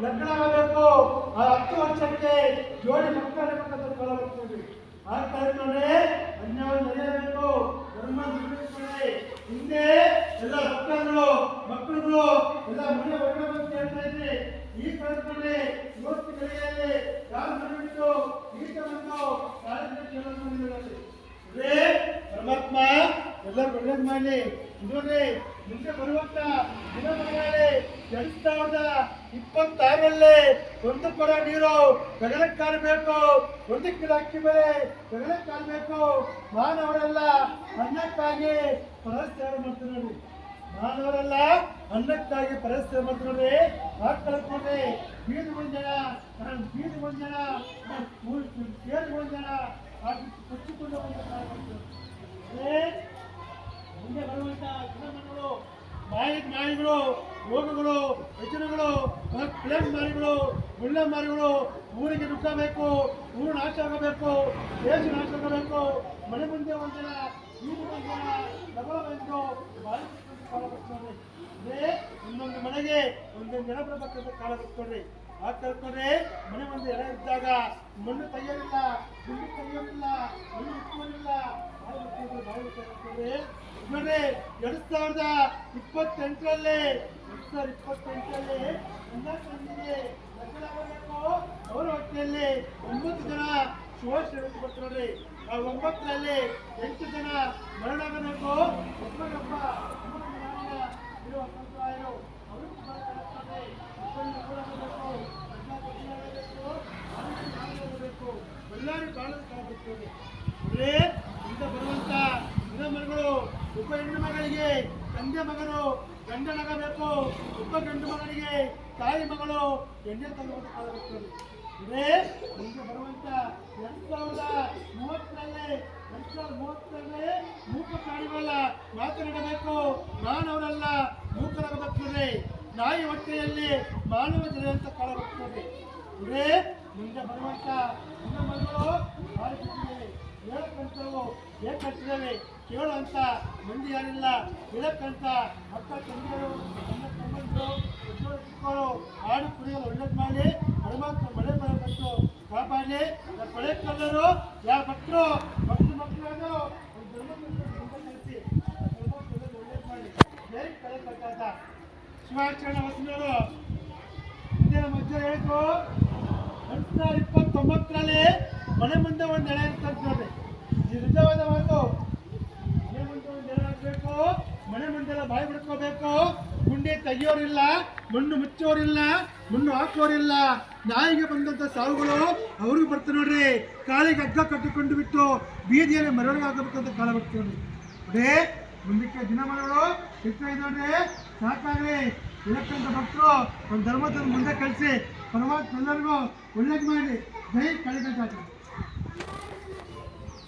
ಲಗ್ನವಾಗಬೇಕು. ಆ 10 ವರ್ಷಕ್ಕೆ ಜೋಡಿ ಮಕ್ಕಳಾಗಬೇಕಂತ ಕಾಲ ಬರ್ತೀವಿ. ಆ ಕಾಲದಲ್ಲಿ ಅನ್ಯಾಯ ನಡೆಯಬೇಕು, ಧರ್ಮ ನಿರ್ಮಿಸಿಕೊಳ್ಳಿ. ಹಿಂದೆ ಎಲ್ಲ ಮಕ್ಕಳು ಎಲ್ಲ ಮನೆ ಹೊರಗಡೆ ಬಂದು ಕೇಳ್ತಾ ಇದ್ರಿ. ಈ ಕಾಲದಲ್ಲಿ ಇವತ್ತು ಬೆಳೆಯಲ್ಲಿ ಯಾರು ಮನೆಬಿಟ್ಟು ಈತ ಬಂದು ಕಾಲೇಜಿನ ಕೇಳೋದು ಪರಮಾತ್ಮ ಎಲ್ಲರೂ ಒಳ್ಳೇದು ಮಾಡಲಿ. ನೋಡ್ರಿ, ಮುಂದೆ ಬರುವಂತ ದಿನಮಾನಗಳಲ್ಲಿ 2026ರಲ್ಲಿ 1 ಕೊಡ ನೀರು ಗಗನಕ್ಕೆ ಕಾಣಬೇಕು, 1 ಕಿಲೋ ಅಕ್ಕಿ ಬೆಲೆ ಗಗನಕ್ಕೆ ಕಾಣಬೇಕು. ಮಾನವರೆಲ್ಲ ಅನ್ನಕ್ಕಾಗಿ ಪರಸ್ಪರ ಮಾಡ್ತಾರೆ ನೋಡಿ. ಮಾನವರೆಲ್ಲ ಅನ್ನಕ್ಕಾಗಿ ಪರಸ್ಪರ ಮಾಡ್ತಾರೆ ನೋಡಿ. ಹಾಕೊಳ್ಕೊಂಡ್ರಿ ಬೀದಿ ಮುಂಜನ ಸೇರಿ ಮುಂಜನ ಕೊಚ್ಚಿಕೊಂಡು ಮುಂದೆ ಬರುವಂತ ಜನಮನಗಳು, ಮಾಯಿಗಳು, ರೋಗಗಳು, ವ್ಯಸನಗಳು, ಪ್ಲೇಟ್ ಮಾರಿಗಳು, ಮುಳ್ಳ ಮಾರಿಗಳು ಊರಿಗೆ ನುಗ್ಗಬೇಕು, ಊರು ನಾಶ ಆಗಬೇಕು, ದೇಶ ನಾಶ ಆಗಬೇಕು. ಮನೆ ಮುಂದೆ ಒಂದಿನ ಬೀದಿ ಒಂದಿನ ಡಬಲ್ ಬಂದು ಕಾಲ ಬರ್ತಾರೆ. ಇನ್ನೊಂದು ಮನೆಗೆ ಒಂದೊಂದು ಜನ ಬರಬೇಕಂತ ಕಾಲ ಬರ್ತಾರೆ. ಆ ಕಲ್ಕೊಂಡ್ರೆ ಮನೆ ಮುಂದೆ ಎಡ ಇದ್ದಾಗ ಮಣ್ಣು ತೆಗೆಯೋದಿಲ್ಲ, ಗುಂಡು ತೆಗೆಯೋದಿಲ್ಲ, ಮಣ್ಣು ಇಟ್ಕೊಳ್ಳಿಲ್ಲ. ನೋಡ್ರಿ, 2028ರಲ್ಲಿ ಎಲ್ಲ ಸಂದಿಗೆ ಲಗ್ನವಾಗಬೇಕು. ಅವರ ಹೊಟ್ಟೆಯಲ್ಲಿ 9 ಜನ ಶೋಷ ಬರ್ತಾರೆ. ಆ 9ರಲ್ಲಿ 8 ಜನ ಮರಣ ಆಗಬೇಕು. ಒಬ್ಬರೊಬ್ಬ ಇರುವ ಸಂಪ್ರದಾಯರು ಅವರು ಎಲ್ಲರೂ ಕಾಣಬೇಕಾಗುತ್ತದೆ. ಇಂಥ ಬರುವಂತ ದಿನಮನಗಳು ಒಬ್ಬ ಹೆಣ್ಣು ಮಗಳಿಗೆ ತಂದೆ ಮಗನು ಗಂಡನಾಗಬೇಕು, ಒಬ್ಬ ಗಂಡು ಮಗನಿಗೆ ತಾಯಿ ಮಗಳು ಎಣ್ಣೆ ತಗೊಳ್ಳುವಂತ ಕಾಲ ಬರ್ತದೆ. ಮುಂದೆ ಬರುವಂತ 2030ರಲ್ಲಿ ಮೂಕ ಪ್ರಾಣಿಗಳೆಲ್ಲ ಮಾತನಾಡಬೇಕು, ಮಾನವರೆಲ್ಲ ಮೂಕರಾಗಬೇಕಾದ್ರೆ ನಾಯಿ ಹೊಟ್ಟೆಯಲ್ಲಿ ಮಾನವ ಜನರಂತ ಕಾಲ ಬರ್ತದೆ. ಮುಂದೆ ಬರುವಂತ ದಿನಮನಗಳು ಹೇಳಕ್ಕಂತವು ಏಕಟ್ಟಿದ್ದೇವೆ, ಕೇಳುವಂತ ಮಂದಿ ಯಾರಿಲ್ಲ. ಹೇಳಕ್ಕಂತ ಅಕ್ಕ ತಂಗಿಯರು, ಅಣ್ಣ ತಮ್ಮಂದಿರು, ಮಕ್ಕಳು ಹಾಡು ಕುಡಿಯಲು ಒಳ್ಳೇದು ಮಾಡಿ ಪರಮಾತ್ಮ ಮಳೆ ಬರಬೇಕು ಕಾಪಾಡಲಿ. ಕೊಳೆ ಕಲ್ಲರು ಯಾರ ಮಕ್ಕಳು ಮಕ್ಕಳಾದ್ರು ಕಲಿಸಿ ಒಳ್ಳೇದು ಮಾಡಿ ಬೇರೆ ಕಳೆ ಕಟ್ಟಾದ ಶಿವಾಚರಣ ವಸನರು ಹಿಂದಿನ ಮಧ್ಯ ಹೇಳಿದ್ರು. 2029ರಲ್ಲಿ ಮನೆ ಮುಂದೆ ಒಂದು ಎಳೆ ಇರ್ತಂತ ನೋಡ್ರಿ. ಇದು ನಿಜವಾದ ಮಾತು. ಮನೆ ಮುಂದೆ ಒಂದು ಎಳೆ ಹಾಕಬೇಕು, ಮನೆ ಮುಂದೆಲ್ಲ ಬಾಯಿ ಬಿಡ್ಕೋಬೇಕು. ಗುಂಡಿ ತೆಗಿಯೋರಿಲ್ಲ, ಮಣ್ಣು ಮುಚ್ಚೋರಿಲ್ಲ, ಮಣ್ಣು ಹಾಕೋರಿಲ್ಲ. ನಾಯಿಗೆ ಬಂದಂತ ಸಾವುಗಳು ಅವ್ರಿಗೆ ಬರ್ತಾರೆ ನೋಡ್ರಿ. ಕಾಲಿಗೆ ಹಗ್ಗ ಕಟ್ಟಿಕೊಂಡು ಬಿಟ್ಟು ಬೀದಿಯಲ್ಲಿ ಮೆರವಣಿಗೆ ಆಗಬೇಕಂತ ಕಾಲ ಬರ್ತೀವಿ ನೋಡ್ರಿ. ಮುಂದಕ್ಕೆ ದಿನಮಾನಗಳು ಹೆಚ್ಚಾಗಿ ನೋಡ್ರಿ. ಸಾಕಾಗ್ರಿ. ಇಳಕ್ಕಂತ ಭಕ್ತರು ಒಂದು ಧರ್ಮದ ಮುಂದೆ ಕಳಿಸಿ ಪರಮಾತ್ಮ ಎಲ್ಲರಿಗೂ ಒಳ್ಳೇದು ಮಾಡಿ ಜೈ ಕಳೆದ